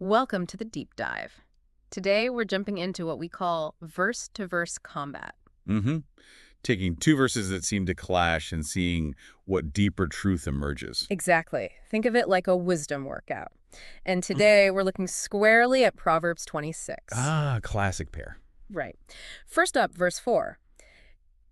Welcome to the deep dive. Today we're jumping into what we call verse-to-verse combat. Mm-hmm. Taking two verses that seem to clash and seeing what deeper truth emerges. Exactly. Think of it like a wisdom workout. And today we're looking squarely at Proverbs 26. Ah, classic pair. Right. First up, verse 4.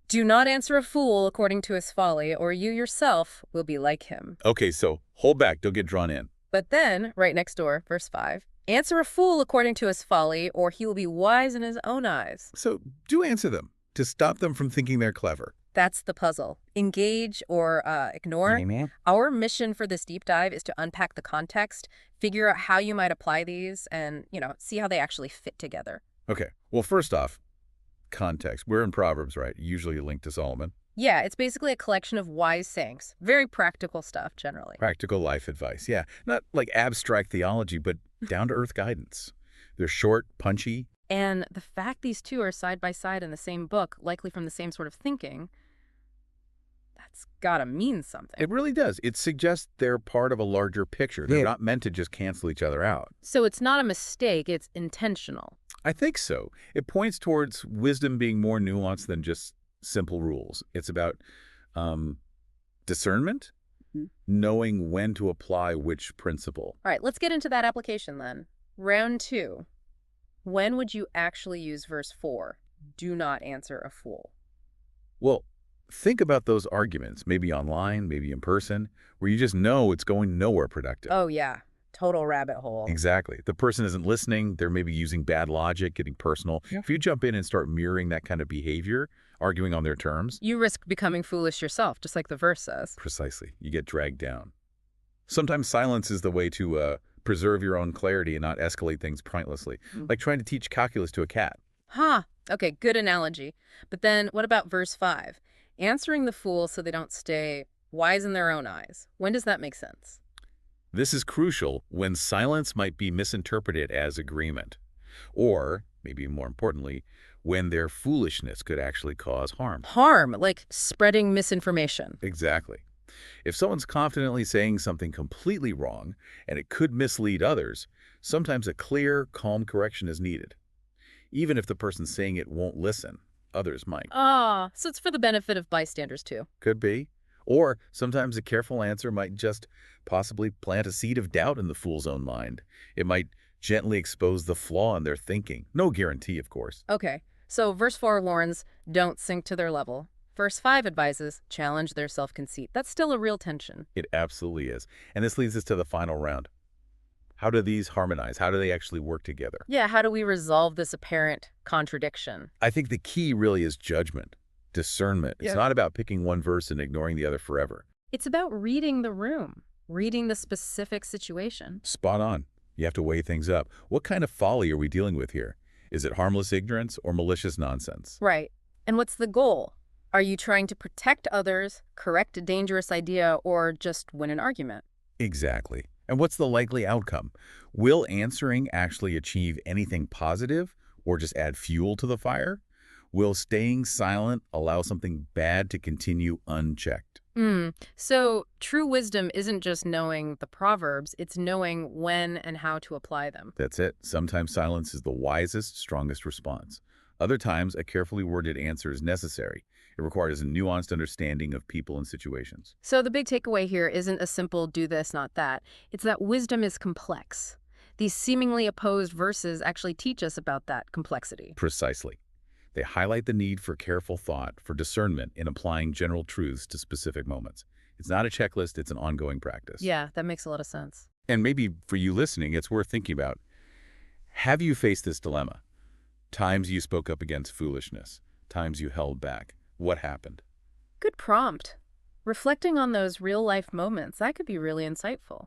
Do not answer a fool according to his folly, or you yourself will be like him. Okay, so hold back. Don't get drawn in. But then, right next door, verse 5. Answer a fool according to his folly, or he will be wise in his own eyes. So do answer them to stop them from thinking they're clever. That's the puzzle. Engage or ignore. Amen. Our mission for this deep dive is to unpack the context, figure out how you might apply these, and, see how they actually fit together. Okay, well, first off, context. We're in Proverbs, right? Usually linked to Solomon. Yeah, it's basically a collection of wise sayings. Very practical stuff, generally. Practical life advice. Yeah, not like abstract theology, but down-to-earth guidance. They're short, punchy. And the fact these two are side by side in the same book, likely from the same sort of thinking, that's gotta mean something. It really does. It suggests they're part of a larger picture. They're not meant to just cancel each other out. So it's not a mistake, it's intentional. I think so. It points towards wisdom being more nuanced than just simple rules. It's about discernment, knowing when to apply which principle. All right, let's get into that application then. Round 2. When would you actually use verse 4? Do not answer a fool. Well, think about those arguments, maybe online, maybe in person, where you just know it's going nowhere productive. Oh, yeah. Total rabbit hole. Exactly. The person isn't listening. They're maybe using bad logic, getting personal. Yeah. If you jump in and start mirroring that kind of behavior, arguing on their terms. You risk becoming foolish yourself, just like the verse says. Precisely. You get dragged down. Sometimes silence is the way to preserve your own clarity and not escalate things pointlessly. Like trying to teach calculus to a cat. Huh. Okay, good analogy. But then what about verse 5? Answering the fool so they don't stay wise in their own eyes. When does that make sense? This is crucial when silence might be misinterpreted as agreement. Or, maybe more importantly, when their foolishness could actually cause harm. Harm, like spreading misinformation. Exactly. If someone's confidently saying something completely wrong and it could mislead others, sometimes a clear, calm correction is needed. Even if the person saying it won't listen, others might. Ah, so it's for the benefit of bystanders too. Could be. Or sometimes a careful answer might just possibly plant a seed of doubt in the fool's own mind. It might gently expose the flaw in their thinking. No guarantee, of course. Okay, so verse 4 warns, don't sink to their level. Verse 5 advises, challenge their self-conceit. That's still a real tension. It absolutely is. And this leads us to the final round. How do these harmonize? How do they actually work together? Yeah, how do we resolve this apparent contradiction? I think the key really is judgment, discernment. It's not about picking one verse and ignoring the other forever. It's about reading the room, reading the specific situation. Spot on. You have to weigh things up. What kind of folly are we dealing with here? Is it harmless ignorance or malicious nonsense? Right. And what's the goal? Are you trying to protect others, correct a dangerous idea, or just win an argument? Exactly. And what's the likely outcome? Will answering actually achieve anything positive or just add fuel to the fire? Will staying silent allow something bad to continue unchecked? So true wisdom isn't just knowing the proverbs, it's knowing when and how to apply them. That's it. Sometimes silence is the wisest, strongest response. Other times, a carefully worded answer is necessary. It requires a nuanced understanding of people and situations. So the big takeaway here isn't a simple do this, not that. It's that wisdom is complex. These seemingly opposed verses actually teach us about that complexity. Precisely. They highlight the need for careful thought, for discernment in applying general truths to specific moments. It's not a checklist, it's an ongoing practice. Yeah, that makes a lot of sense. And maybe for you listening, it's worth thinking about. Have you faced this dilemma? Times you spoke up against foolishness, times you held back. What happened? Good prompt. Reflecting on those real-life moments, that could be really insightful.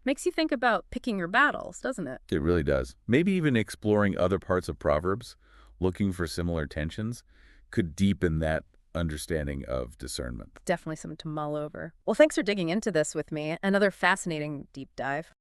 Makes you think about picking your battles, doesn't it? It really does. Maybe even exploring other parts of Proverbs, looking for similar tensions, could deepen that understanding of discernment. Definitely something to mull over. Well, thanks for digging into this with me. Another fascinating deep dive.